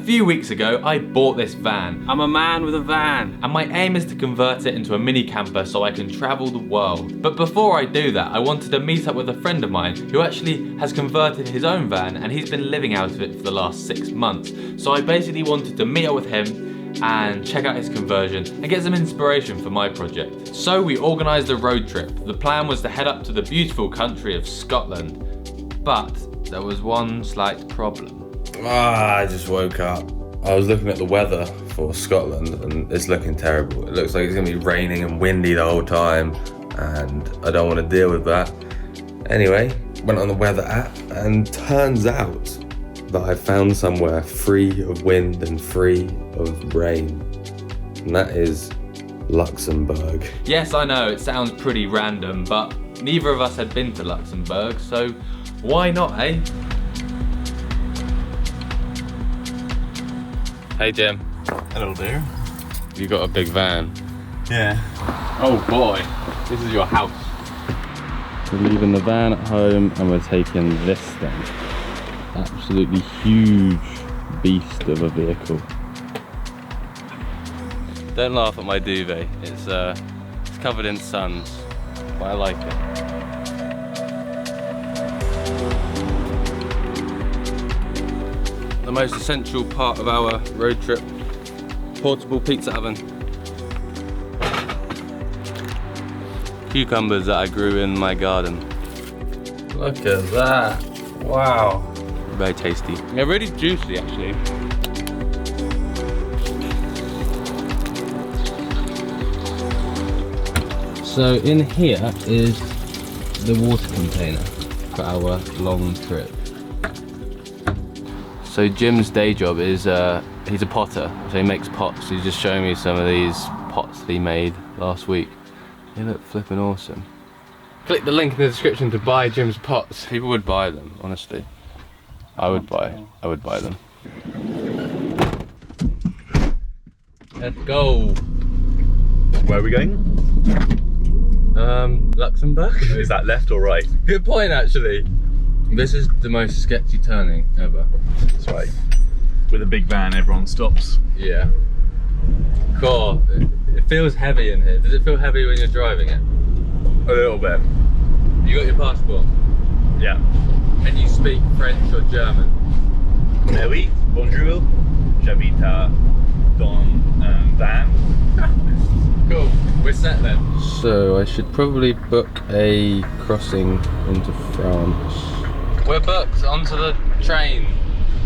few weeks ago, I bought this van. I'm a man with a van. And my aim is to convert it into a mini camper so I can travel the world. But before I do that, I wanted to meet up with a friend of mine who actually has converted his own van and he's been living out of it for the last 6 months. So I basically wanted to meet up with him and check out his conversion and get some inspiration for my project. So we organised a road trip. The plan was to head up to the beautiful country of Scotland. But there was one slight problem. I just woke up. I was looking at the weather for Scotland and it's looking terrible. It looks like it's gonna be raining and windy the whole time and I don't want to deal with that. Anyway, went on the weather app and turns out that I found somewhere free of wind and free of rain. And that is Luxembourg. Yes, I know, it sounds pretty random, but neither of us had been to Luxembourg, so why not, eh? Hey Jim. Hello there. You got a big van. Yeah. Oh boy, this is your house. We're leaving the van at home and we're taking this thing. Absolutely huge beast of a vehicle. Don't laugh at my duvet. It's covered in suns, but I like it. The most essential part of our road trip, portable pizza oven. Cucumbers that I grew in my garden. Look at that, wow. Very tasty. They're really juicy actually. So in here is the water container for our long trip. So Jim's day job is, he's a potter, so he makes pots. He's just showing me some of these pots that he made last week. They look flipping awesome. Click the link in the description to buy Jim's pots. People would buy them, honestly. I would buy them. Let's go. Where are we going? Luxembourg? Is that left or right? Good point actually. This is the most sketchy turning ever. That's right. With a big van, everyone stops. Yeah. Cool. It feels heavy in here. Does it feel heavy when you're driving it? A little bit. You got your passport? Yeah. And you speak French or German? Mais oui, bonjour. J'habite dans un van. Cool. We're set then. So I should probably book a crossing into France. We're booked onto the train.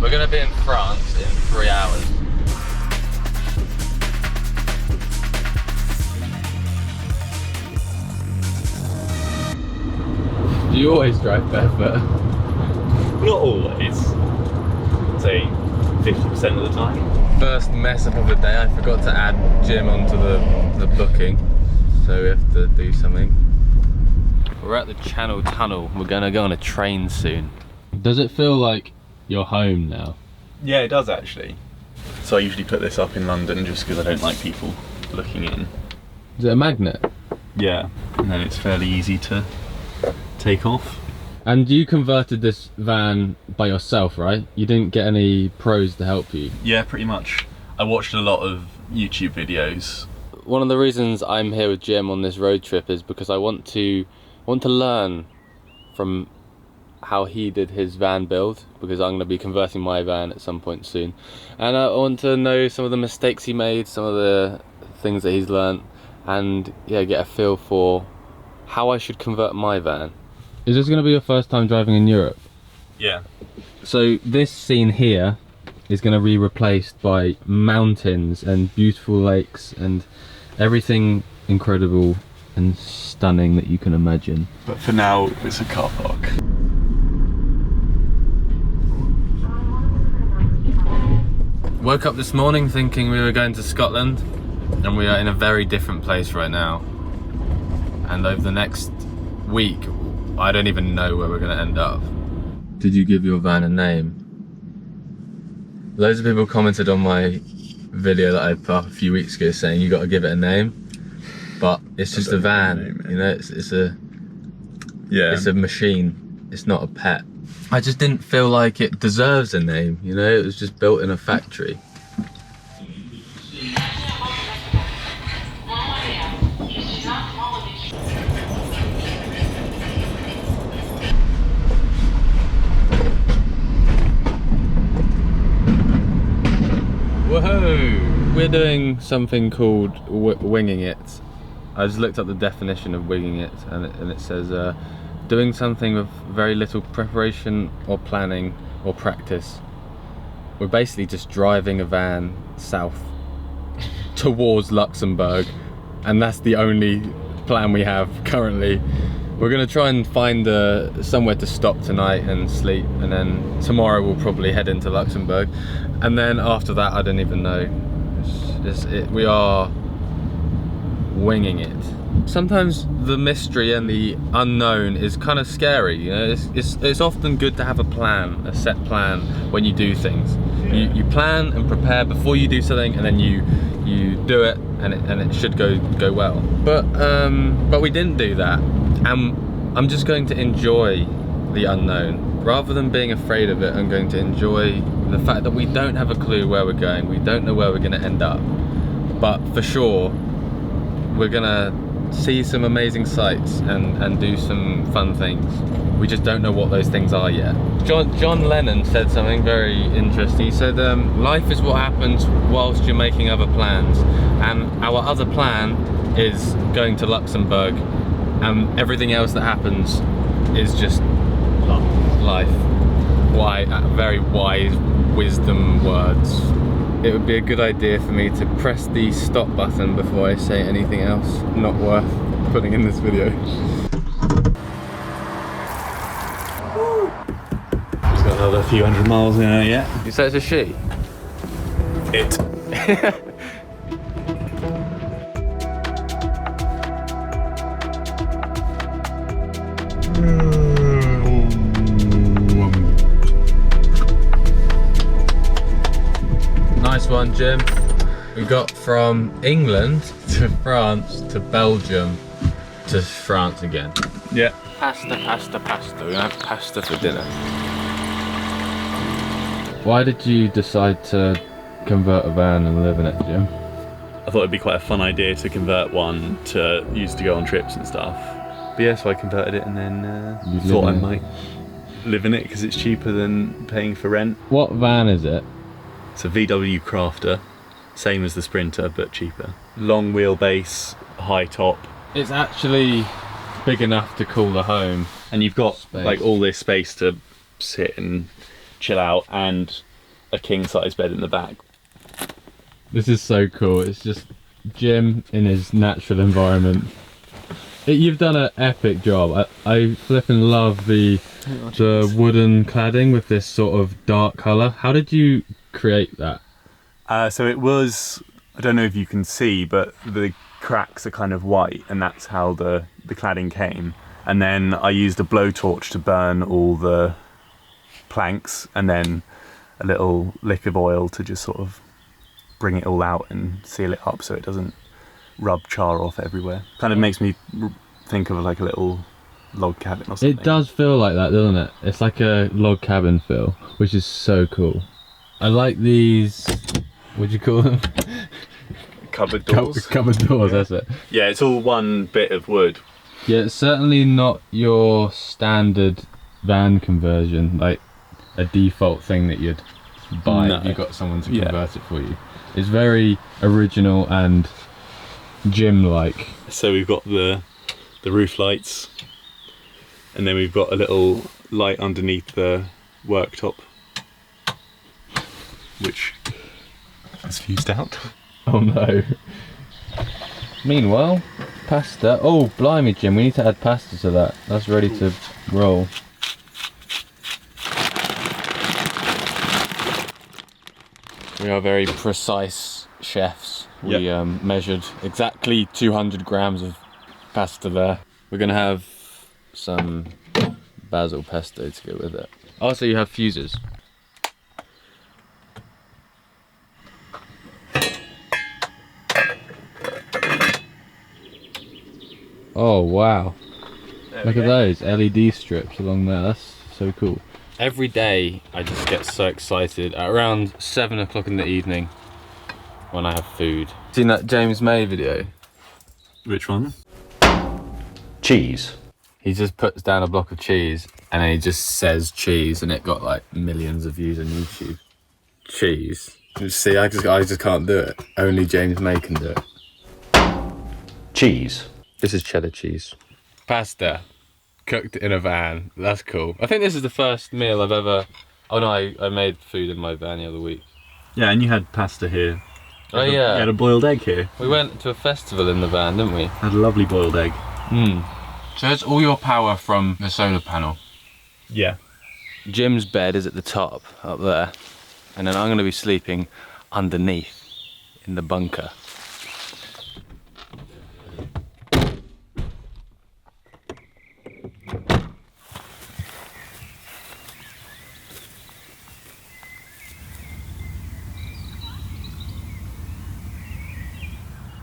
We're gonna be in France in 3 hours. Do you always drive barefoot? Not always. Say 50% of the time. First mess up of the day, I forgot to add Jim onto the booking. So we have to do something. We're at the Channel Tunnel. We're gonna go on a train soon. Does it feel like you're home now? Yeah, it does actually. So I usually put this up in London just because I don't like people looking in. Is it a magnet? Yeah, and then it's fairly easy to take off. And you converted this van by yourself, right? You didn't get any pros to help you? Yeah, pretty much. I watched a lot of YouTube videos. One of the reasons I'm here with Jim on this road trip is because I want to learn from how he did his van build, because I'm going to be converting my van at some point soon. And I want to know some of the mistakes he made, some of the things that he's learned, and yeah, get a feel for how I should convert my van. Is this going to be your first time driving in Europe? Yeah. So this scene here is going to be replaced by mountains and beautiful lakes and everything incredible and stunning that you can imagine. But for now, it's a car park. Woke up this morning thinking we were going to Scotland, and we are in a very different place right now. And over the next week, I don't even know where we're going to end up. Did you give your van a name? Loads of people commented on my video that I put up a few weeks ago saying you got to give it a name, but it's just a van, you know. It's a machine. It's not a pet. I just didn't feel like it deserves a name, you know, it was just built in a factory. Whoa! We're doing something called winging it. I just looked up the definition of winging it, and it says doing something with very little preparation or planning or practice. We're basically just driving a van south towards Luxembourg, and that's the only plan we have currently. We're gonna try and find somewhere to stop tonight and sleep, and then tomorrow we'll probably head into Luxembourg, and then after that I don't even know. We are winging it. Sometimes the mystery and the unknown is kind of scary, you know. It's often good to have a plan, a set plan when you do things. You plan and prepare before you do something, and then you do it, and it should go well. But we didn't do that, and I'm just going to enjoy the unknown rather than being afraid of it. I'm going to enjoy the fact that we don't have a clue where we're going. We don't know where we're going to end up, but for sure we're gonna see some amazing sights and do some fun things. We just don't know what those things are yet. John Lennon said something very interesting. He said, life is what happens whilst you're making other plans, and our other plan is going to Luxembourg, and everything else that happens is just life. Very wise wisdom words. It would be a good idea for me to press the stop button before I say anything else not worth putting in this video. It's got another few hundred miles in it yet. You say it's a she? It. Nice one, Jim. We got from England to France to Belgium to France again. Yeah. Pasta. We're gonna have pasta for dinner. Why did you decide to convert a van and live in it, Jim? I thought it'd be quite a fun idea to convert one to use to go on trips and stuff. But yeah, so I converted it, and then thought I might live in it because it's cheaper than paying for rent. What van is it? It's a VW Crafter, same as the Sprinter but cheaper. Long wheelbase, high top. It's actually big enough to call the home. And you've got Space. like all this space to sit and chill out, and a king size bed in the back. This is so cool. It's just Jim in his natural environment. You've done an epic job. I flipping love the wooden cladding with this sort of dark colour. How did you create that? So it was, I don't know if you can see, but the cracks are kind of white, and that's how the cladding came. And then I used a blowtorch to burn all the planks, and then a little lick of oil to just sort of bring it all out and seal it up so it doesn't rub char off everywhere. Kind of makes me think of like a little log cabin or something. It does feel like that, doesn't it? It's like a log cabin feel, which is so cool. I like these, what do you call them? Cupboard doors. Cupboard doors, that's it. Yeah, it's all one bit of wood. Yeah, it's certainly not your standard van conversion, like a default thing that you'd buy if you got someone to convert it for you. It's very original and Jim-like. So we've got the roof lights, and then we've got a little light underneath the worktop, which is fused out. Oh no. Meanwhile, pasta. Oh, blimey, Jim, we need to add pasta to that. That's ready to roll. We are very precise chefs. We measured exactly 200 grams of pasta there. We're gonna have some basil pesto to go with it. Also, you have fuses. Oh wow. Look at those LED strips along there, that's so cool. Every day I just get so excited at around 7 o'clock in the evening when I have food. Seen that James May video? Which one? Cheese. He just puts down a block of cheese and then he just says cheese and it got like millions of views on YouTube. Cheese. See, I just can't do it. Only James May can do it. Cheese. This is cheddar cheese. Pasta. Cooked in a van. That's cool. I think this is the first meal I've ever... Oh no, I made food in my van the other week. Yeah, and you had pasta here. Oh yeah. You had a boiled egg here. We went to a festival in the van, didn't we? Had a lovely boiled egg. So it's all your power from the solar panel. Yeah. Jim's bed is at the top, up there. And then I'm going to be sleeping underneath, in the bunker.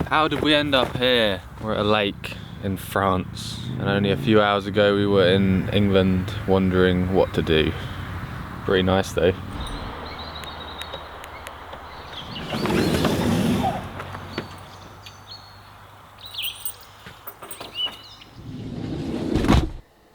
How did we end up here? We're at a lake in France, and only a few hours ago we were in England wondering what to do. Pretty nice though.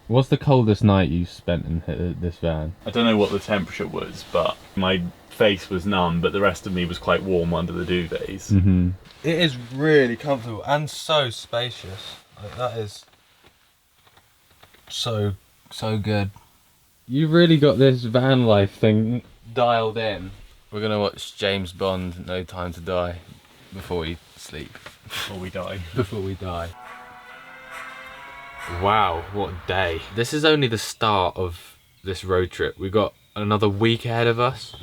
What's the coldest night you spent in this van? I don't know what the temperature was, but my face was numb, but the rest of me was quite warm under the duvets. It is really comfortable and so spacious. Like, that is so good. You really got this van life thing dialed in. We're gonna watch James Bond, No Time to Die, before we sleep. Before we die. Before we die. Wow, what a day. This is only the start of this road trip. We've got another week ahead of us.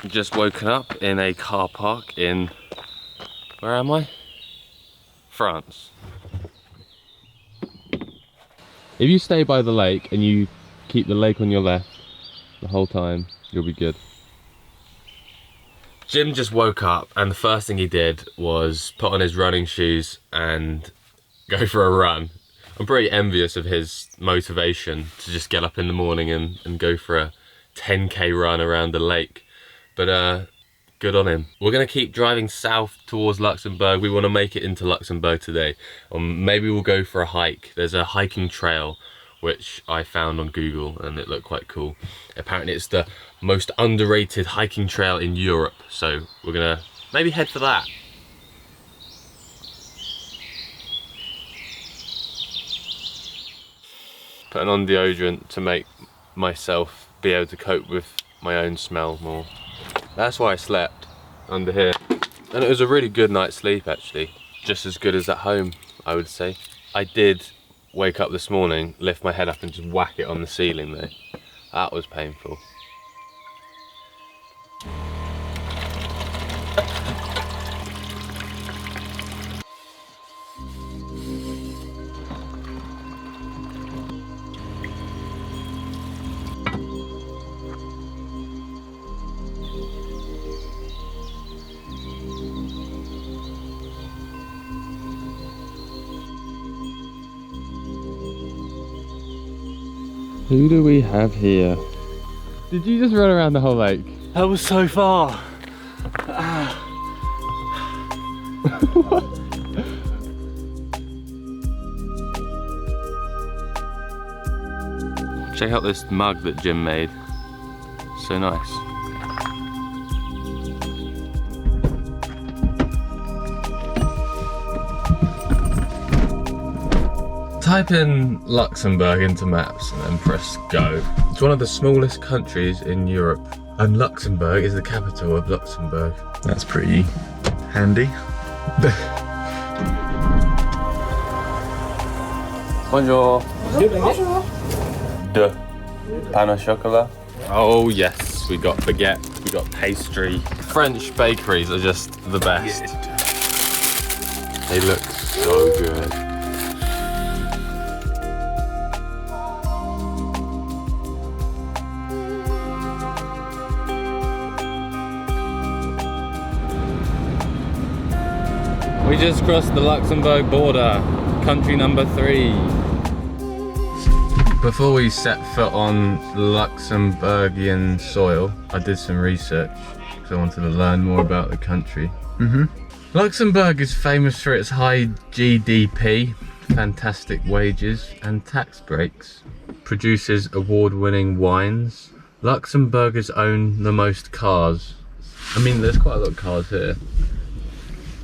Just woken up in a car park in, where am I? France. If you stay by the lake and you keep the lake on your left the whole time, you'll be good. Jim just woke up and the first thing he did was put on his running shoes and go for a run. I'm pretty envious of his motivation to just get up in the morning and go for a 10k run around the lake. But good on him. We're gonna keep driving south towards Luxembourg. We wanna make it into Luxembourg today. Or maybe we'll go for a hike. There's a hiking trail which I found on Google and it looked quite cool. Apparently it's the most underrated hiking trail in Europe. So we're gonna maybe head for that. Putting on deodorant to make myself be able to cope with my own smell more. That's why I slept under here. And it was a really good night's sleep actually. Just as good as at home, I would say. I did wake up this morning, lift my head up and just whack it on the ceiling though. That was painful. Who do we have here? Did you just run around the whole lake? That was so far. Check out this mug that Jim made. So nice. Type in Luxembourg into maps and then press go. It's one of the smallest countries in Europe, and Luxembourg is the capital of Luxembourg. That's pretty handy. Bonjour. De pain au chocolat. Oh yes, we got baguette, we got pastry. French bakeries are just the best. They look so good. We just crossed the Luxembourg border, country number 3. Before we set foot on Luxembourgian soil, I did some research because I wanted to learn more about the country. Luxembourg is famous for its high GDP, fantastic wages and tax breaks. Produces award-winning wines. Luxembourgers own the most cars. I mean, there's quite a lot of cars here.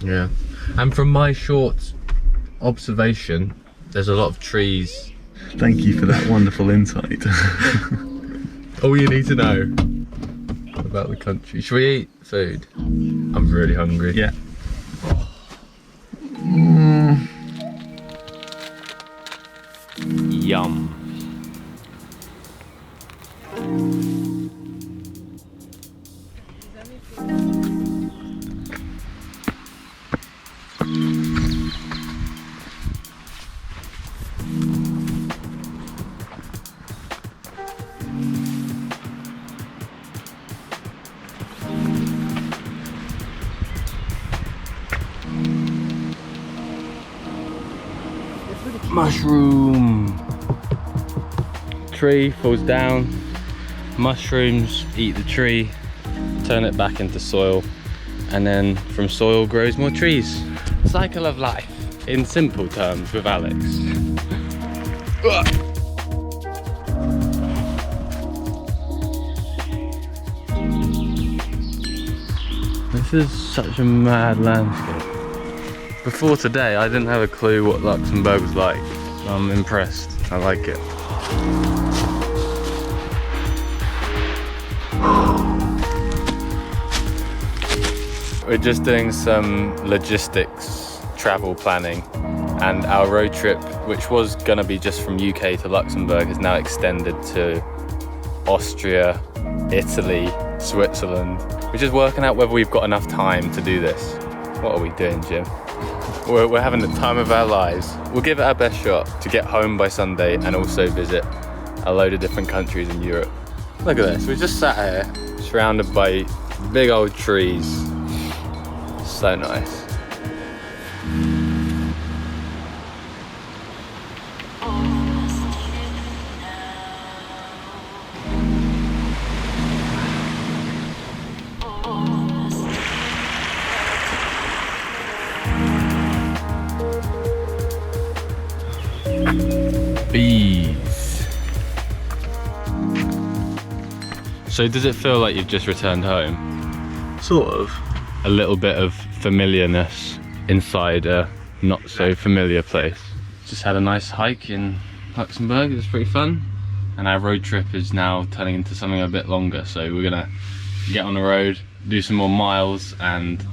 Yeah. And from my short observation, there's a lot of trees. Thank you for that wonderful insight. All you need to know about the country. Should we eat food? I'm really hungry. Yeah. Yum. Mushroom. Tree falls down. Mushrooms eat the tree, turn it back into soil, and then from soil grows more trees. Cycle of life, in simple terms with Alex. This is such a mad landscape. Before today, I didn't have a clue what Luxembourg was like. I'm impressed. I like it. We're just doing some logistics, travel planning, and our road trip, which was gonna be just from UK to Luxembourg, is now extended to Austria, Italy, Switzerland. We're just working out whether we've got enough time to do this. What are we doing, Jim? We're having the time of our lives. We'll give it our best shot to get home by Sunday and also visit a load of different countries in Europe. Look at this, we just sat here, surrounded by big old trees. So nice. Bees. So does it feel like you've just returned home? Sort of. A little bit of familiarness inside a not so familiar place. Just had a nice hike in Luxembourg, it was pretty fun. And our road trip is now turning into something a bit longer. So we're gonna get on the road, do some more miles and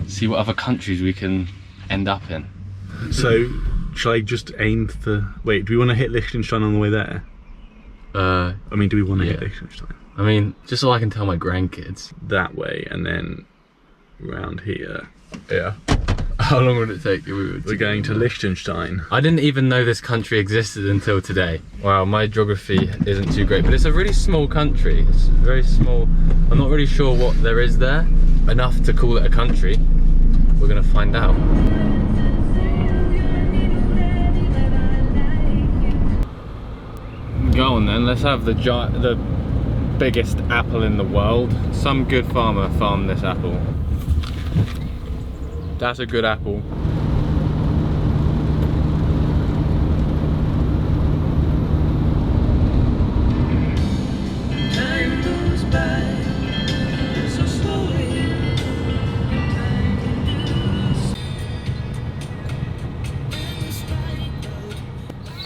see what other countries we can end up in. So, shall I just aim for... Wait, do we want to hit Liechtenstein on the way there? I mean, do we want to hit Liechtenstein? I mean, just so I can tell my grandkids. That way, and then round here. Yeah. How long would it take? We're going to Liechtenstein. I didn't even know this country existed until today. Wow, my geography isn't too great, but it's a really small country. It's very small. I'm not really sure what there is there. Enough to call it a country. We're gonna find out. Go on then, let's have the biggest apple in the world. Some good farmer farmed this apple. That's a good apple.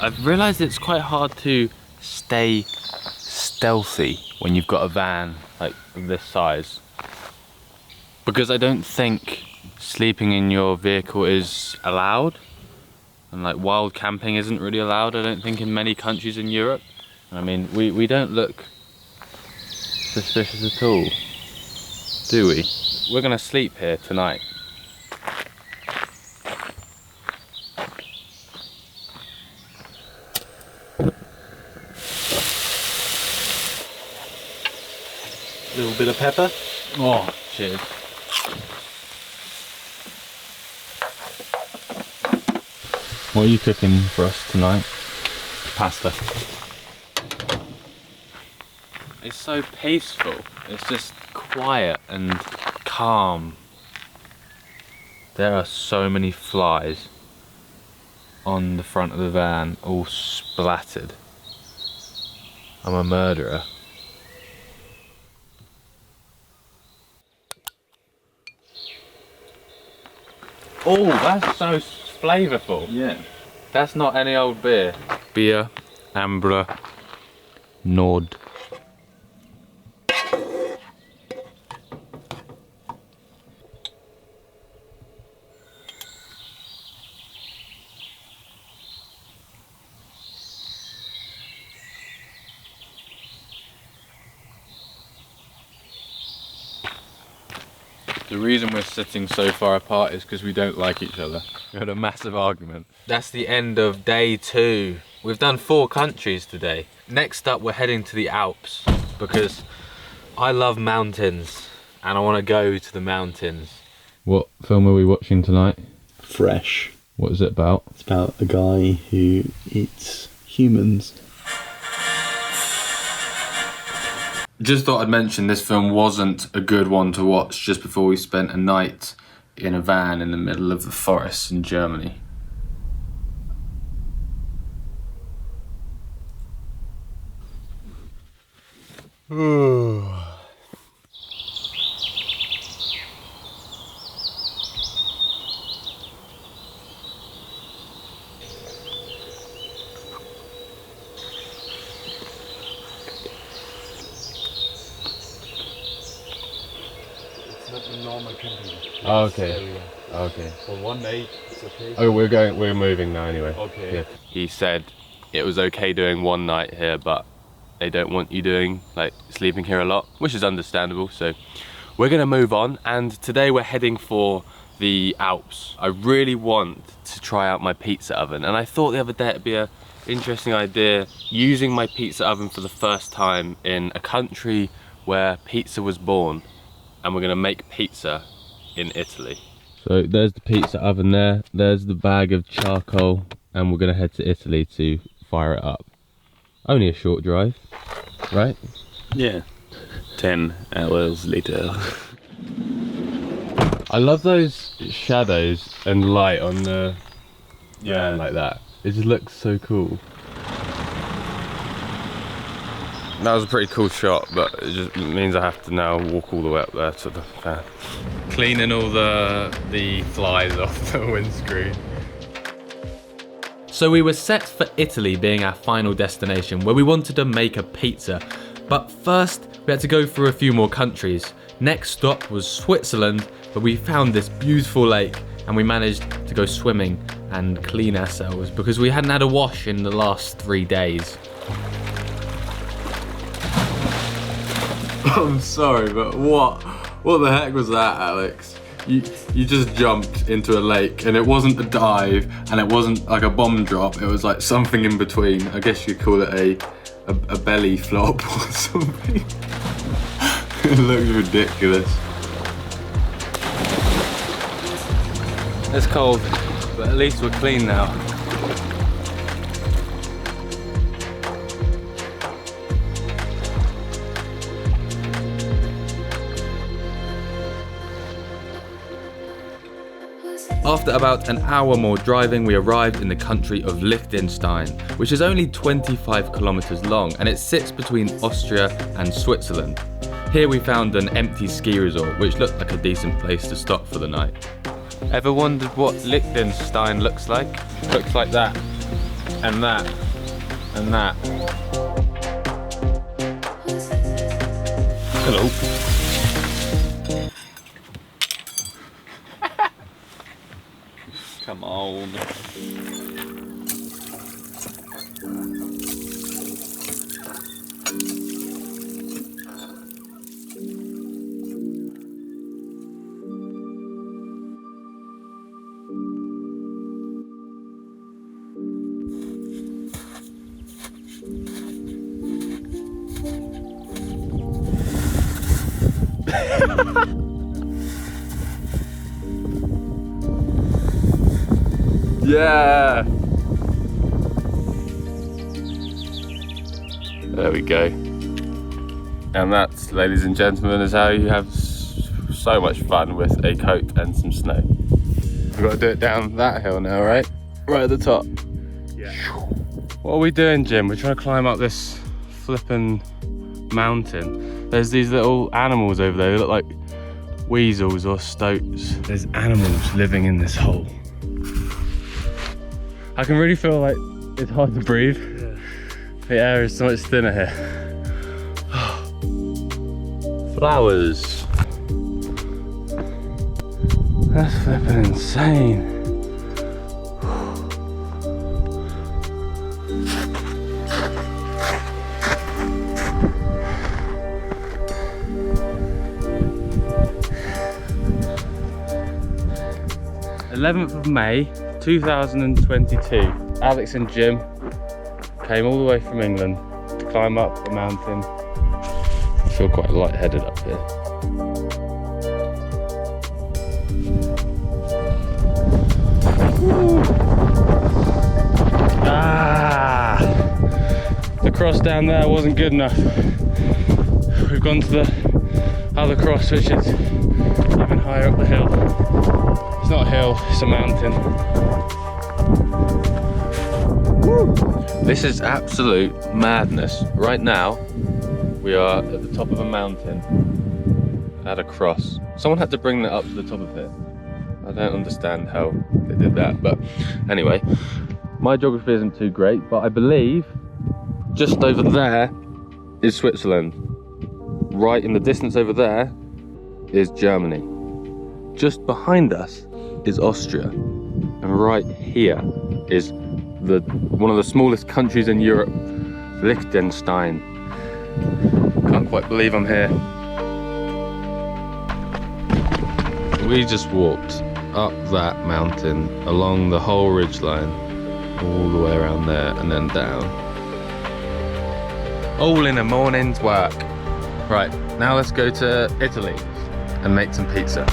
I've realised it's quite hard to stay stealthy when you've got a van like this size, because I don't think sleeping in your vehicle is allowed, and like wild camping isn't really allowed, I don't think, in many countries in Europe. I mean, we don't look suspicious at all, do we? We're gonna sleep here tonight. Little bit of pepper. Oh, cheers. What are you cooking for us tonight? Pasta. It's so peaceful. It's just quiet and calm. There are so many flies on the front of the van, all splattered. I'm a murderer. Oh, that's so flavourful. Yeah. That's not any old beer. Beer, Ambra, Nord. The reason we're sitting so far apart is because we don't like each other. We had a massive argument. That's the end of day 2. We've done 4 countries today. Next up, we're heading to the Alps because I love mountains and I want to go to the mountains. What film are we watching tonight? Fresh. What is it about? It's about a guy who eats humans. Just thought I'd mention this film wasn't a good one to watch just before we spent a night in a van in the middle of the forest in Germany. Oh, okay. Okay. For one night, it's okay. Oh, we're moving now anyway. Okay. Yeah. He said it was okay doing one night here, but they don't want you doing, like, sleeping here a lot, which is understandable. So we're gonna move on, and today we're heading for the Alps. I really want to try out my pizza oven, and I thought the other day it'd be a interesting idea using my pizza oven for the first time in a country where pizza was born, and we're gonna make pizza in Italy. So there's the pizza oven there, there's the bag of charcoal, and we're gonna head to Italy to fire it up. Only a short drive, right? Yeah. 10 hours later. I love those shadows and light on the van like that. It just looks so cool. That was a pretty cool shot, but it just means I have to now walk all the way up there to the van. Cleaning all the flies off the windscreen. So we were set for Italy being our final destination, where we wanted to make a pizza. But first, we had to go through a few more countries. Next stop was Switzerland, but we found this beautiful lake and we managed to go swimming and clean ourselves because we hadn't had a wash in the last 3 days. I'm sorry, but what the heck was that, Alex? You just jumped into a lake, and it wasn't a dive, and it wasn't like a bomb drop. It was like something in between. I guess you'd call it a belly flop or something. It looks ridiculous. It's cold, but at least we're clean now. After about an hour more driving, we arrived in the country of Liechtenstein, which is only 25 kilometers long, and it sits between Austria and Switzerland. Here we found an empty ski resort, which looked like a decent place to stop for the night. Ever wondered what Liechtenstein looks like? Looks like that, and that, and that. Hello. Come on. Yeah! There we go. And that, ladies and gentlemen, is how you have so much fun with a coat and some snow. We've got to do it down that hill now, right? Right at the top. Yeah. What are we doing, Jim? We're trying to climb up this flippin' mountain. There's these little animals over there. They look like weasels or stoats. There's animals living in this hole. I can really feel like it's hard to breathe. Yeah. The air is so much thinner here. Flowers. That's flipping insane. 11th of May 2022. Alex and Jim came all the way from England to climb up a mountain. I feel quite lightheaded up here. The cross down there wasn't good enough. We've gone to the other cross, which is even higher up the hill. It's not a hill, it's a mountain. Woo. This is absolute madness. Right now, we are at the top of a mountain at a cross. Someone had to bring that up to the top of it. I don't understand how they did that, but anyway, my geography isn't too great, but I believe just over there is Switzerland. Right in the distance over there is Germany. Just behind us is Austria. And right here is one of the smallest countries in Europe, Liechtenstein. Can't quite believe I'm here. We just walked up that mountain, along the whole ridgeline, all the way around there and then down. All in a morning's work. Right, now let's go to Italy and make some pizza.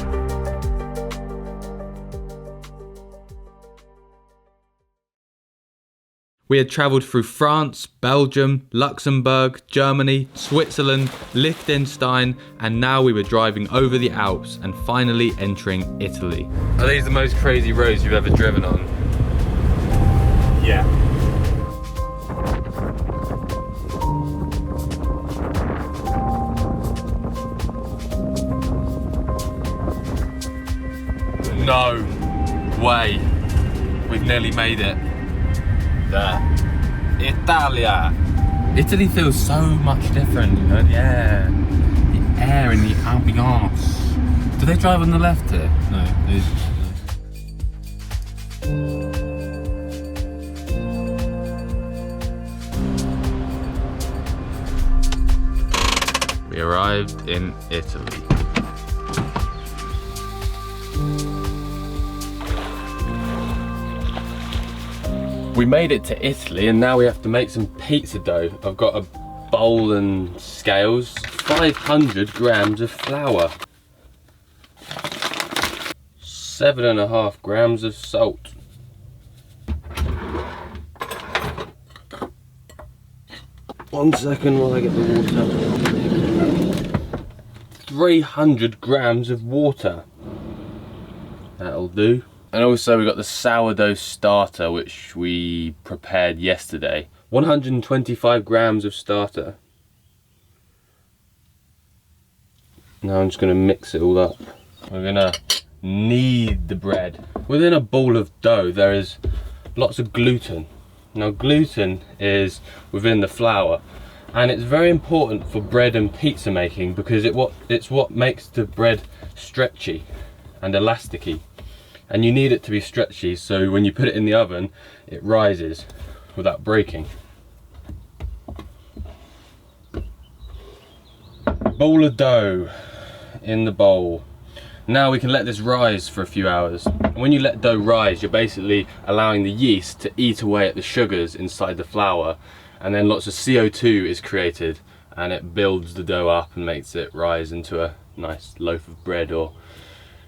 We had travelled through France, Belgium, Luxembourg, Germany, Switzerland, Liechtenstein, and now we were driving over the Alps and finally entering Italy. Are these the most crazy roads you've ever driven on? Yeah. No way. We've nearly made it. There. Italia. Italy feels so much different, you know? Yeah. The air and the ambiance. Do they drive on the left here? No. We arrived in Italy. We made it to Italy and now we have to make some pizza dough. I've got a bowl and scales, 500 grams of flour, 7.5 grams of salt, 1 second while I get the water, 300 grams of water, that'll do. And also we got the sourdough starter, which we prepared yesterday. 125 grams of starter. Now I'm just gonna mix it all up. We're gonna knead the bread. Within a ball of dough there is lots of gluten. Now gluten is within the flour and it's very important for bread and pizza making because it's what makes the bread stretchy and elasticy. And you need it to be stretchy so when you put it in the oven it rises without breaking. Bowl of dough in the bowl. Now we can let this rise for a few hours. And when you let dough rise you're basically allowing the yeast to eat away at the sugars inside the flour and then lots of CO2 is created and it builds the dough up and makes it rise into a nice loaf of bread, or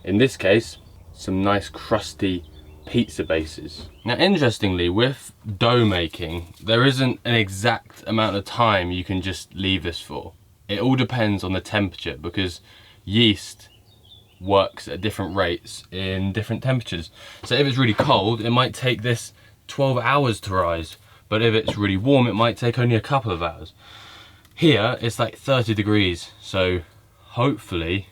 in this case some nice crusty pizza bases. Now interestingly, with dough making, there isn't an exact amount of time you can just leave this for. It all depends on the temperature, because yeast works at different rates in different temperatures. So if it's really cold, it might take this 12 hours to rise, but if it's really warm, it might take only a couple of hours. Here it's like 30 degrees, so hopefully,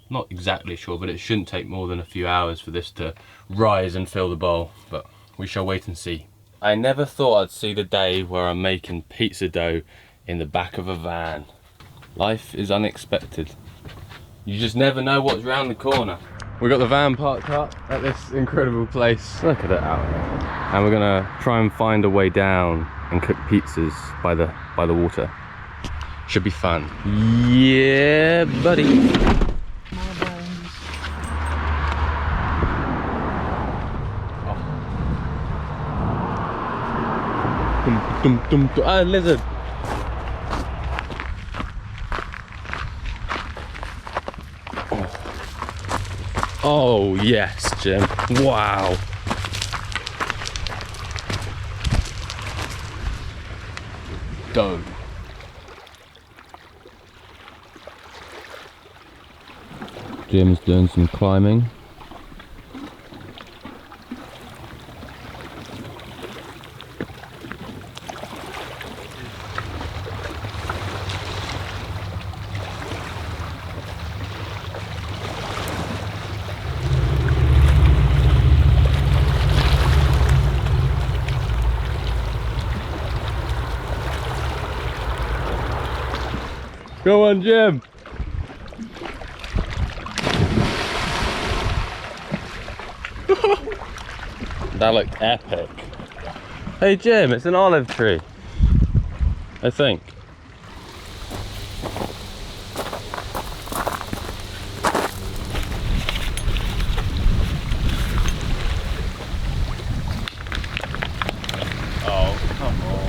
not exactly sure, but it shouldn't take more than a few hours for this to rise and fill the bowl, but we shall wait and see. I never thought I'd see the day where I'm making pizza dough in the back of a van. Life is unexpected. You just never know what's round the corner. We got the van parked up at this incredible place. Look at it out there. And we're gonna try and find a way down and cook pizzas by the water. Should be fun. Yeah, buddy. Ah, lizard. Oh yes, Jim. Wow. Dough. Jim's doing some climbing. Go on, Jim. That looked epic. Hey Jim, it's an olive tree, I think. Oh, come on.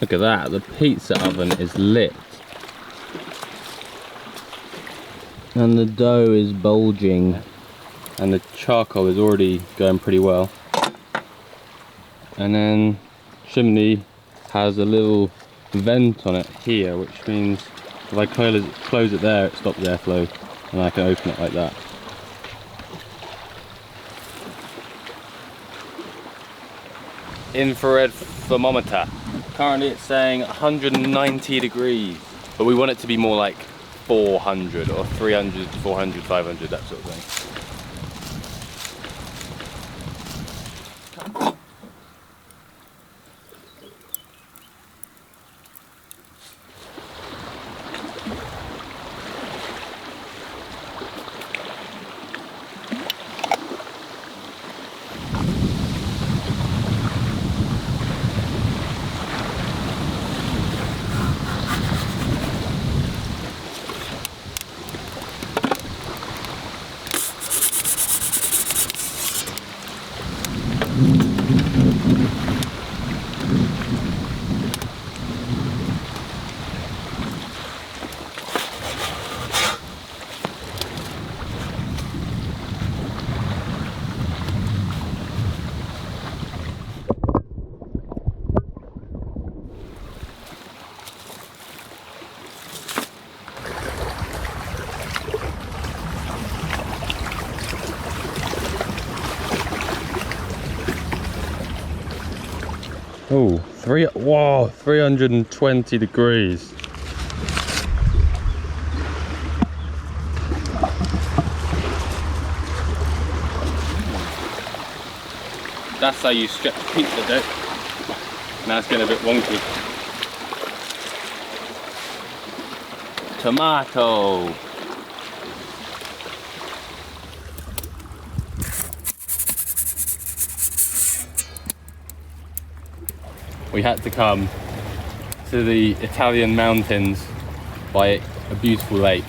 Look at that, the pizza oven is lit. And the dough is bulging. And the charcoal is already going pretty well. And then chimney has a little vent on it here, which means if I close it there, it stops the airflow, and I can open it like that. Infrared thermometer. Currently it's saying 190 degrees, but we want it to be more like 400 or 300, 400, 500, that sort of thing. Oh, 320 degrees. That's how you stretch pizza dough. Now it's getting a bit wonky. tomato. We had to come to the Italian mountains by a beautiful lake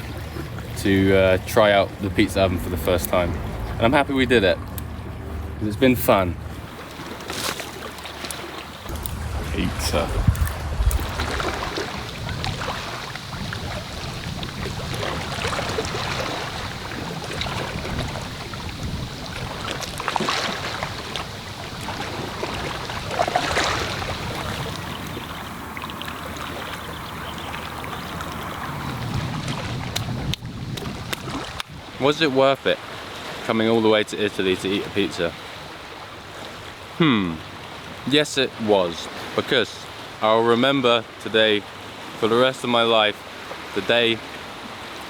to try out the pizza oven for the first time. And I'm happy we did it, because it's been fun. Pizza. Was it worth it, coming all the way to Italy to eat a pizza? Yes it was, because I'll remember today for the rest of my life, the day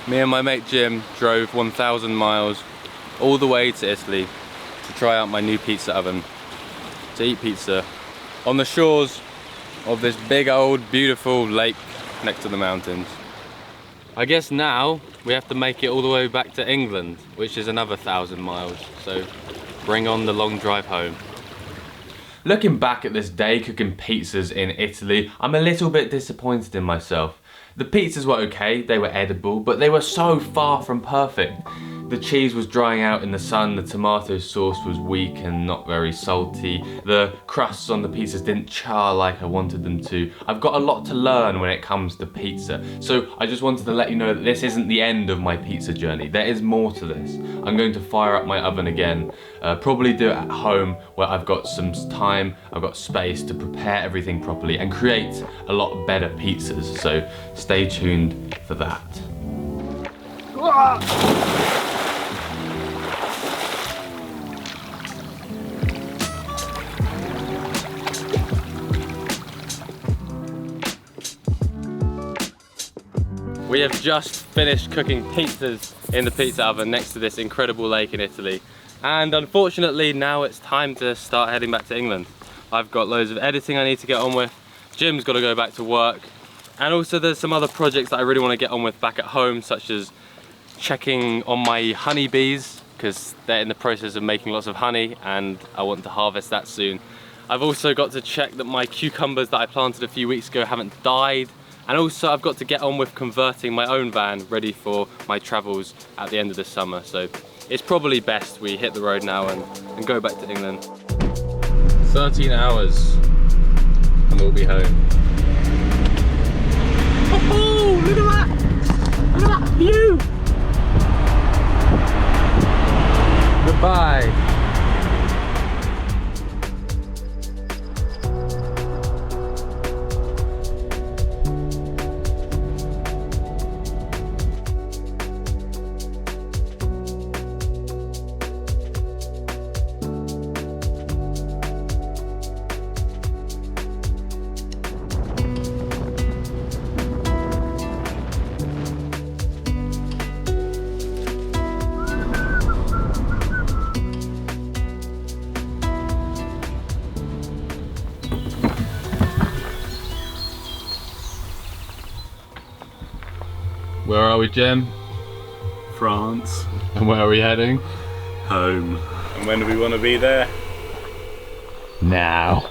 me and my mate Jim drove 1,000 miles all the way to Italy to try out my new pizza oven, to eat pizza on the shores of this big old beautiful lake next to the mountains. I guess now we have to make it all the way back to England, which is another 1,000 miles, so bring on the long drive home. Looking back at this day cooking pizzas in Italy, I'm a little bit disappointed in myself. The pizzas were okay, they were edible, but they were so far from perfect. The cheese was drying out in the sun, the tomato sauce was weak and not very salty, the crusts on the pizzas didn't char like I wanted them to. I've got a lot to learn when it comes to pizza, so I just wanted to let you know that this isn't the end of my pizza journey. There is more to this. I'm going to fire up my oven again, probably do it at home where I've got some time, I've got space to prepare everything properly and create a lot better pizzas, so stay tuned for that. We have just finished cooking pizzas in the pizza oven next to this incredible lake in Italy. And unfortunately now it's time to start heading back to England. I've got loads of editing I need to get on with. Jim's got to go back to work. And also there's some other projects that I really want to get on with back at home, such as checking on my honeybees, because they're in the process of making lots of honey and I want to harvest that soon. I've also got to check that my cucumbers that I planted a few weeks ago haven't died. And also I've got to get on with converting my own van ready for my travels at the end of the summer. So it's probably best we hit the road now and go back to England. 13 hours and we'll be home. Oh, look at that! Look at that view! Goodbye. Where are we, Jim? France. And where are we heading? Home. And when do we want to be there? Now.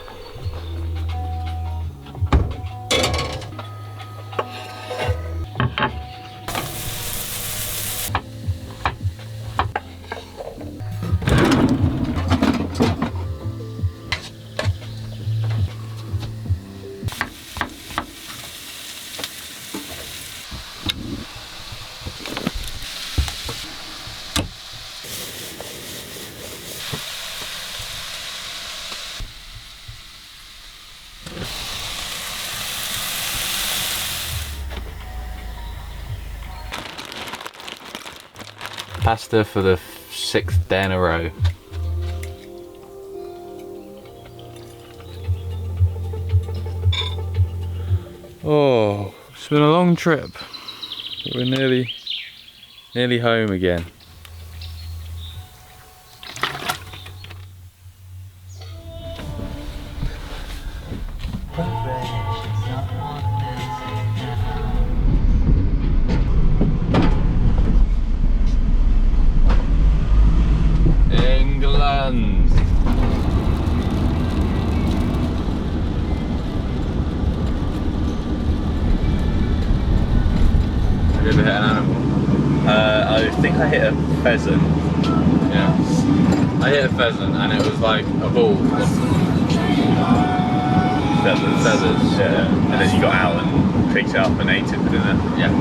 Pasta for the 6th day in a row. Oh, it's been a long trip. But we're nearly home again. I think I hit a pheasant. Yeah. I hit a pheasant and it was like a ball. Feathers. Yeah. And then you got out and picked it up and ate it for dinner. Yeah.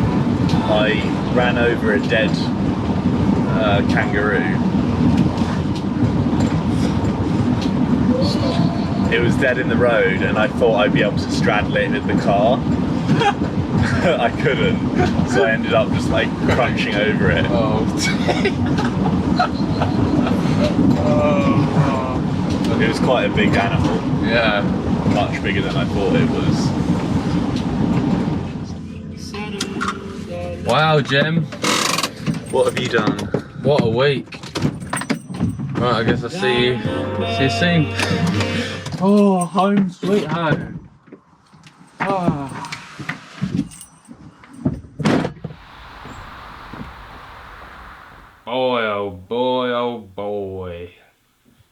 I ran over a dead kangaroo. It was dead in the road and I thought I'd be able to straddle it with the car. I couldn't, so I ended up just like crunching over it. It was quite a big animal. Yeah. Much bigger than I thought it was. Wow, Jim. What have you done? What a week. Right, I guess I'll see you soon. Oh, home sweet home. Ah. Boy, oh boy, oh boy.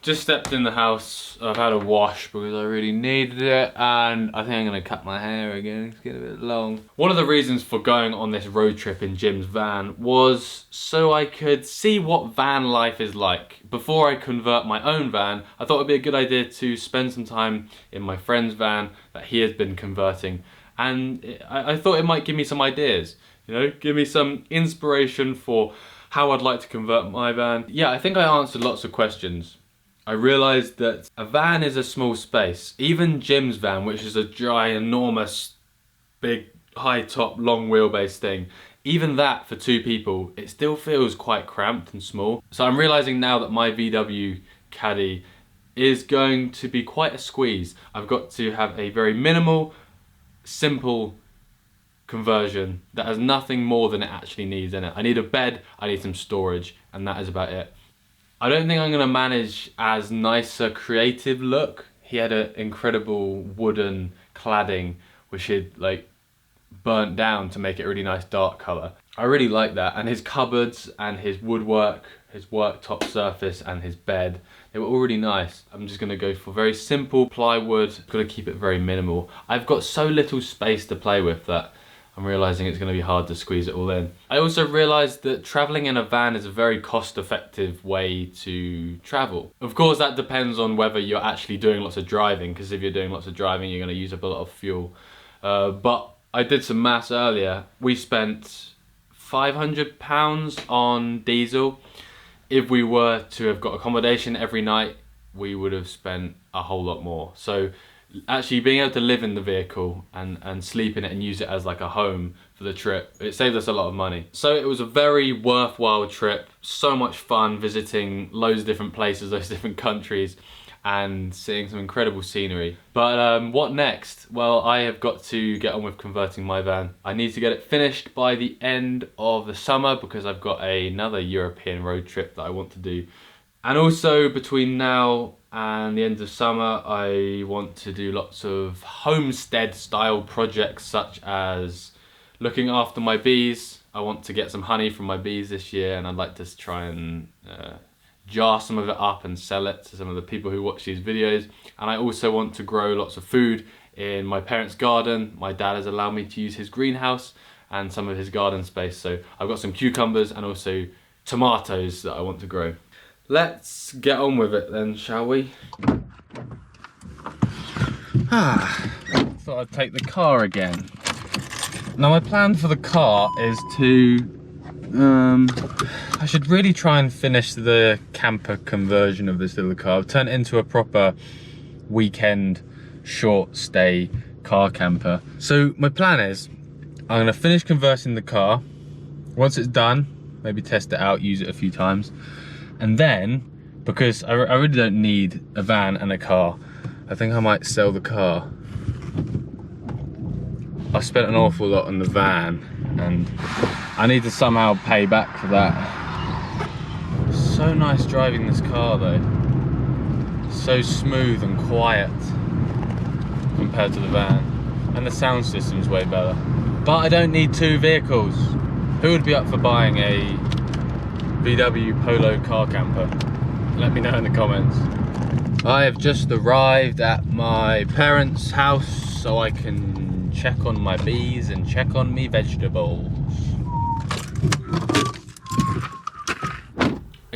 Just stepped in the house. I've had a wash because I really needed it, and I think I'm gonna cut my hair again. It's getting a bit long. One of the reasons for going on this road trip in Jim's van was so I could see what van life is like. Before I convert my own van, I thought it'd be a good idea to spend some time in my friend's van that he has been converting, and I thought it might give me some ideas, you know, give me some inspiration for how I'd like to convert my van. Yeah, I think I answered lots of questions. I realised that a van is a small space. Even Jim's van, which is a ginormous, big, high top, long wheelbase thing, even that for two people, it still feels quite cramped and small. So I'm realising now that my VW Caddy is going to be quite a squeeze. I've got to have a very minimal, simple conversion that has nothing more than it actually needs in it. I need a bed, I need some storage, and that is about it. I don't think I'm gonna manage as nice a creative look. He had an incredible wooden cladding which he'd like burnt down to make it a really nice dark colour. I really like that, and his cupboards and his woodwork, his worktop surface and his bed, they were all really nice. I'm just gonna go for very simple plywood, gotta keep it very minimal. I've got so little space to play with that I'm realising it's going to be hard to squeeze it all in. I also realised that travelling in a van is a very cost-effective way to travel. Of course, that depends on whether you're actually doing lots of driving, because if you're doing lots of driving, you're going to use up a lot of fuel. But I did some maths earlier. We spent £500 on diesel. If we were to have got accommodation every night, we would have spent a whole lot more. So actually being able to live in the vehicle and sleep in it and use it as like a home for the trip, it saved us a lot of money. So it was a very worthwhile trip, so much fun visiting loads of different places, loads of different countries, and seeing some incredible scenery. But what next? Well, I have got to get on with converting my van. I need to get it finished by the end of the summer because I've got another European road trip that I want to do. And also between now and the end of summer, I want to do lots of homestead style projects, such as looking after my bees. I want to get some honey from my bees this year, and I'd like to try and jar some of it up and sell it to some of the people who watch these videos. And I also want to grow lots of food in my parents' garden. My dad has allowed me to use his greenhouse and some of his garden space, so I've got some cucumbers and also tomatoes that I want to grow. Let's get on with it then, shall we? Thought I'd take the car again. Now my plan for the car is to, I should really try and finish the camper conversion of this little car. I've turned it into a proper weekend short stay car camper. So my plan is, I'm gonna finish converting the car. Once it's done, maybe test it out, use it a few times. And then, because I really don't need a van and a car, I think I might sell the car. I spent an awful lot on the van and I need to somehow pay back for that. So nice driving this car though. So smooth and quiet compared to the van. And the sound system's way better. But I don't need two vehicles. Who would be up for buying a VW Polo car camper? Let me know in the comments. I have just arrived at my parents' house so I can check on my bees and check on me vegetables.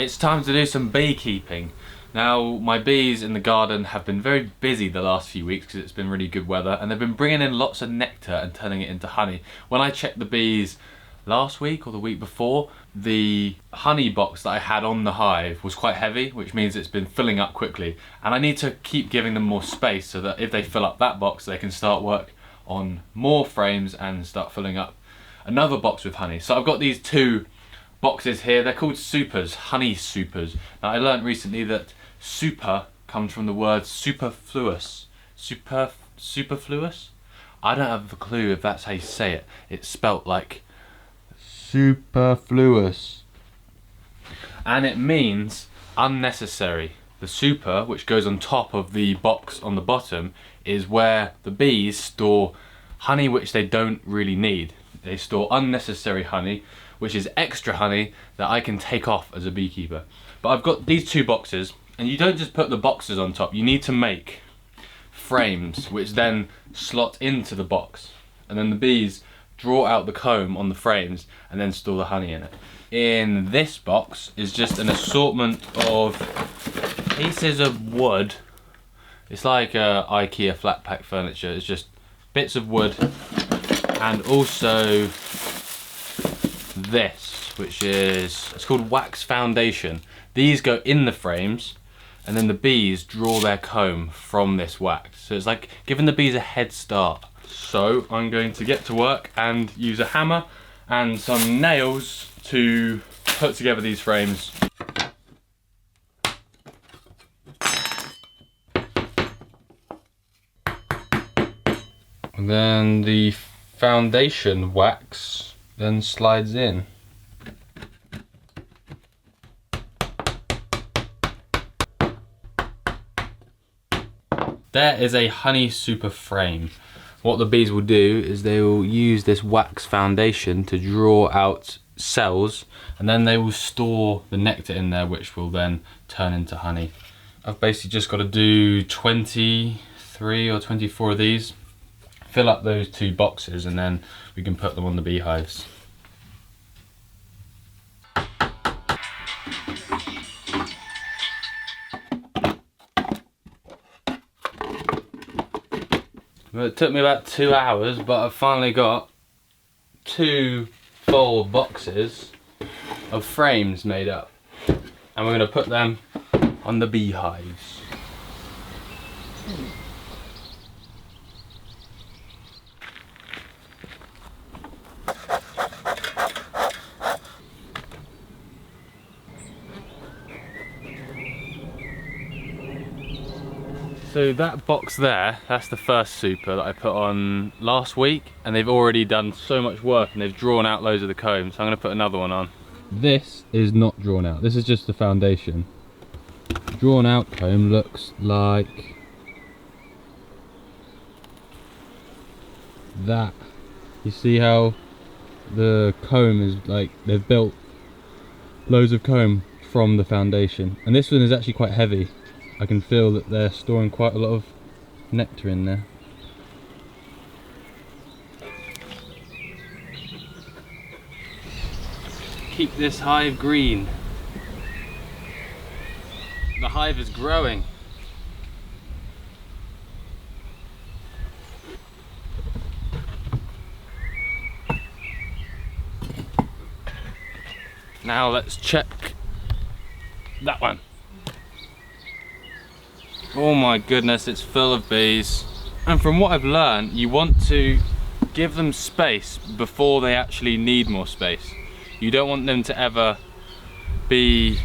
It's time to do some beekeeping. Now, my bees in the garden have been very busy the last few weeks because it's been really good weather, and they've been bringing in lots of nectar and turning it into honey. When I checked the bees last week or the week before, the honey box that I had on the hive was quite heavy, which means it's been filling up quickly, and I need to keep giving them more space so that if they fill up that box, they can start work on more frames and start filling up another box with honey. So I've got these two boxes here. They're called supers, honey supers. Now, I learned recently that super comes from the word superfluous. Superfluous? I don't have a clue if that's how you say it. It's spelt like superfluous. And it means unnecessary. The super, which goes on top of the box on the bottom, is where the bees store honey which they don't really need. They store unnecessary honey, which is extra honey that I can take off as a beekeeper. But I've got these two boxes, and you don't just put the boxes on top, you need to make frames which then slot into the box, and then the bees draw out the comb on the frames and then store the honey in it. In this box is just an assortment of pieces of wood. It's like IKEA flat pack furniture. It's just bits of wood, and also this, which is, it's called wax foundation. These go in the frames, and then the bees draw their comb from this wax. So it's like giving the bees a head start. So I'm going to get to work and use a hammer and some nails to put together these frames. And then the foundation wax then slides in. There is a honey super frame. What the bees will do is they will use this wax foundation to draw out cells, and then they will store the nectar in there, which will then turn into honey. I've basically just got to do 23 or 24 of these, fill up those two boxes, and then we can put them on the beehives. Well, it took me about 2 hours, but I've finally got 2 full boxes of frames made up, and we're going to put them on the beehives. So that box there, that's the first super that I put on last week, and they've already done so much work and they've drawn out loads of the comb, so I'm going to put another one on. This is not drawn out, this is just the foundation. Drawn out comb looks like that. You see how the comb is like, they've built loads of comb from the foundation, and this one is actually quite heavy. I can feel that they're storing quite a lot of nectar in there. Keep this hive green. The hive is growing. Now let's check that one. Oh my goodness, it's full of bees. And from what I've learned, you want to give them space before they actually need more space. You don't want them to ever be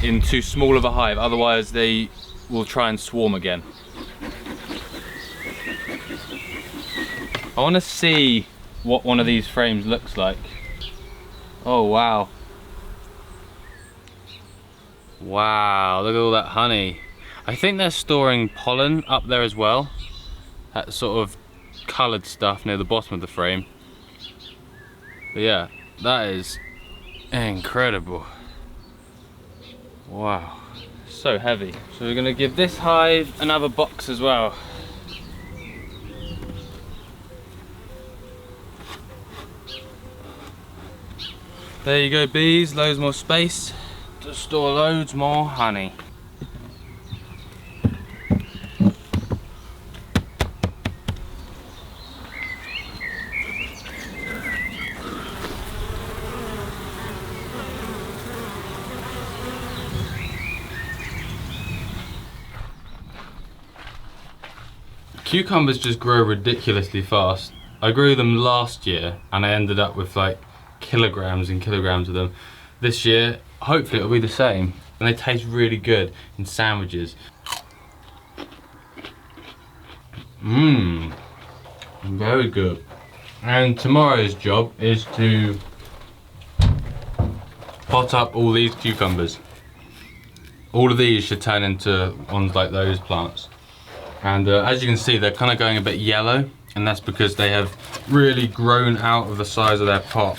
in too small of a hive, otherwise they will try and swarm again. I want to see what one of these frames looks like. Oh wow. Wow, look at all that honey. I think they're storing pollen up there as well. That sort of coloured stuff near the bottom of the frame. But yeah, that is incredible. Wow, so heavy. So we're gonna give this hive another box as well. There you go bees, loads more space. to store loads more honey. Cucumbers just grow ridiculously fast. I grew them last year and I ended up with like kilograms and kilograms of them. This year, hopefully it'll be the same. And they taste really good in sandwiches. Mmm, very good. And tomorrow's job is to pot up all these cucumbers. All of these should turn into ones like those plants. And as you can see, they're kind of going a bit yellow, and that's because they have really grown out of the size of their pot.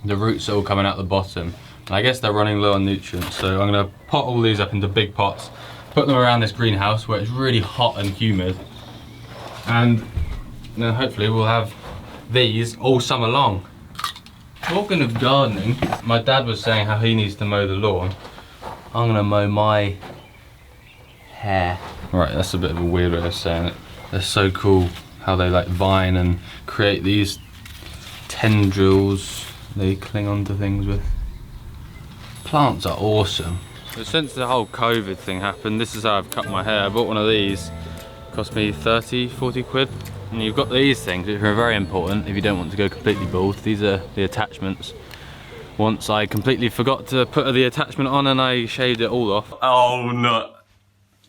The roots are all coming out the bottom. And I guess they're running low on nutrients, so I'm gonna pot all these up into big pots, put them around this greenhouse where it's really hot and humid, and then hopefully we'll have these all summer long. Talking of gardening, my dad was saying how he needs to mow the lawn. I'm gonna mow my hair. Right, that's a bit of a weird way of saying it. They're so cool how they like vine and create these tendrils they cling onto things with. Plants are awesome. So since the whole COVID thing happened, this is how I've cut my hair. I bought one of these, cost me 30, 40 quid. And you've got these things which are very important if you don't want to go completely bald. These are the attachments. Once I completely forgot to put the attachment on and I shaved it all off. Oh no.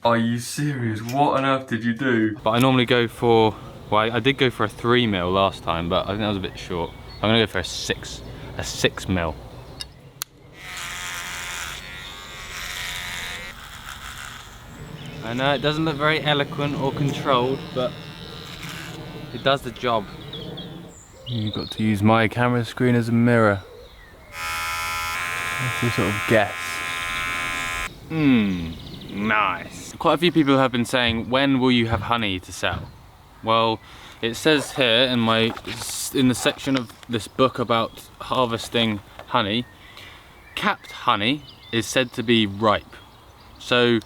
Are you serious? What on earth did you do? But I normally go for, well, I did go for a 3mm last time, but I think that was a bit short. I'm gonna go for a 6mm. I know it doesn't look very eloquent or controlled, but it does the job. You've got to use my camera screen as a mirror. That's your sort of guess. Nice. Quite a few people have been saying, when will you have honey to sell? Well, it says here in the section of this book about harvesting honey, capped honey is said to be ripe. So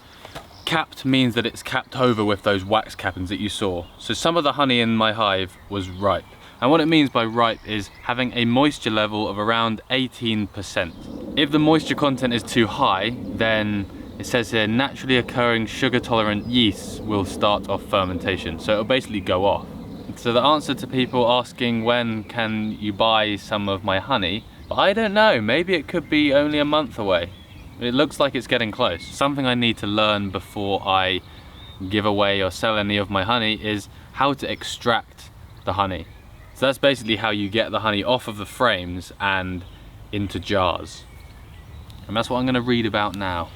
capped means that it's capped over with those wax cappings that you saw. So some of the honey in my hive was ripe. And what it means by ripe is having a moisture level of around 18%. If the moisture content is too high, then it says here, naturally occurring sugar-tolerant yeasts will start off fermentation. So it'll basically go off. So the answer to people asking when can you buy some of my honey, I don't know, maybe it could be only a month away. It looks like it's getting close. Something I need to learn before I give away or sell any of my honey is how to extract the honey. So that's basically how you get the honey off of the frames and into jars. And that's what I'm gonna read about now.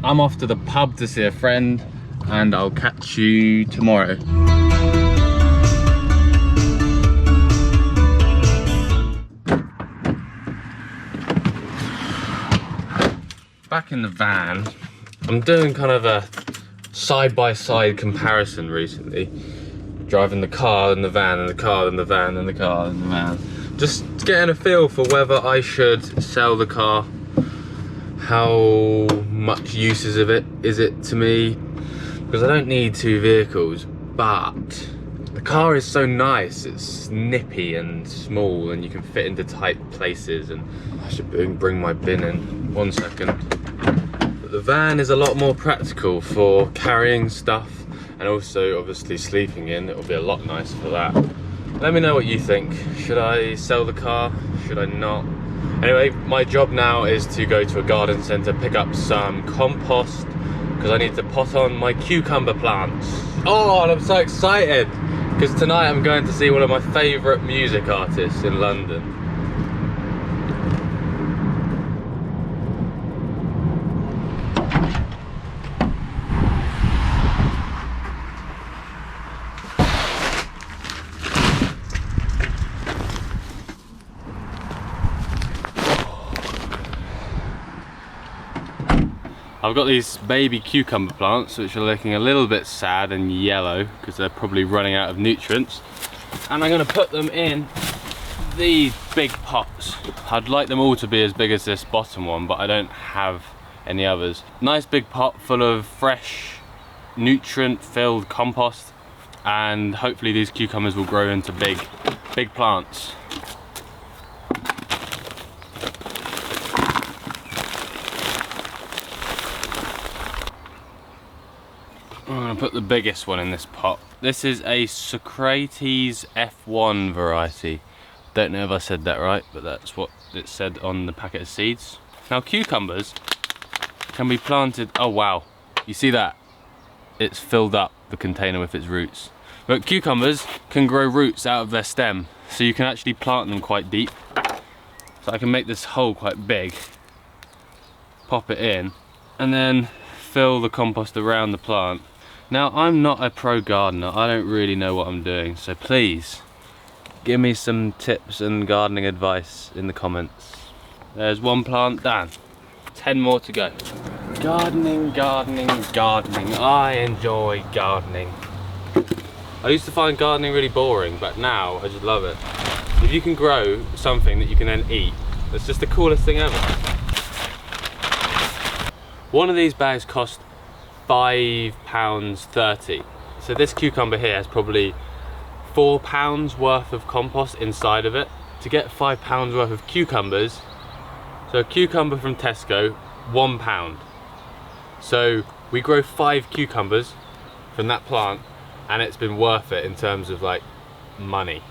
I'm off to the pub to see a friend, and I'll catch you tomorrow. Back in the van, I'm doing kind of a side-by-side comparison recently. Driving the car and the van and the car and the van and the car and the van. Just getting a feel for whether I should sell the car. How much uses of it is it to me? Because I don't need two vehicles, but the car is so nice. It's nippy and small and you can fit into tight places, and I should bring my bin in. 1 second. But the van is a lot more practical for carrying stuff and also obviously sleeping in. It'll be a lot nicer for that. Let me know what you think. Should I sell the car? Should I not? Anyway, my job now is to go to a garden centre, pick up some compost, because I need to pot on my cucumber plants. Oh, and I'm so excited, because tonight I'm going to see one of my favourite music artists in London. I've got these baby cucumber plants which are looking a little bit sad and yellow because they're probably running out of nutrients, and I'm going to put them in these big pots. I'd like them all to be as big as this bottom one, but I don't have any others. Nice big pot full of fresh, nutrient-filled compost, and hopefully these cucumbers will grow into big plants. I'm gonna put the biggest one in this pot. This is a Socrates F1 variety. Don't know if I said that right, but that's what it said on the packet of seeds. Now cucumbers can be planted, oh wow, you see that? It's filled up the container with its roots. But cucumbers can grow roots out of their stem, so you can actually plant them quite deep. So I can make this hole quite big, pop it in, and then fill the compost around the plant. Now I'm not a pro gardener, I don't really know what I'm doing, so please give me some tips and gardening advice in the comments. There's one plant done, 10 more to go. Gardening, gardening, gardening. I enjoy gardening. I used to find gardening really boring, but now I just love it. If you can grow something that you can then eat, that's just the coolest thing ever. One of these bags cost £5.30. So this cucumber here has probably £4 worth of compost inside of it. To get £5 worth of cucumbers, so a cucumber from Tesco, £1. So we grow 5 cucumbers from that plant, and it's been worth it in terms of like money.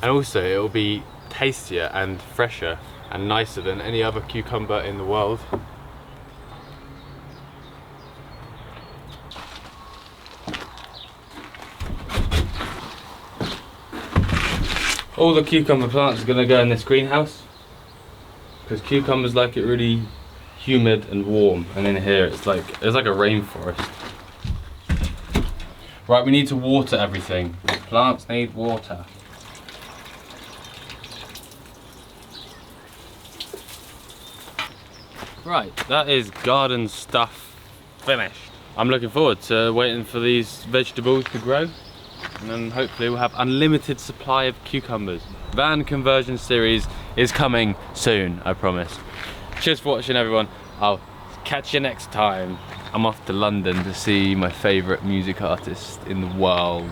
And also it will be tastier and fresher and nicer than any other cucumber in the world. All the cucumber plants are going to go in this greenhouse because cucumbers like it really humid and warm, and in here it's like a rainforest. Right, we need to water everything. Plants need water. Right, that is garden stuff finished. I'm looking forward to waiting for these vegetables to grow, and then hopefully we'll have unlimited supply of cucumbers. Van conversion series is coming soon, I promise. Cheers for watching, everyone. I'll catch you next time. I'm off to London to see my favourite music artist in the world.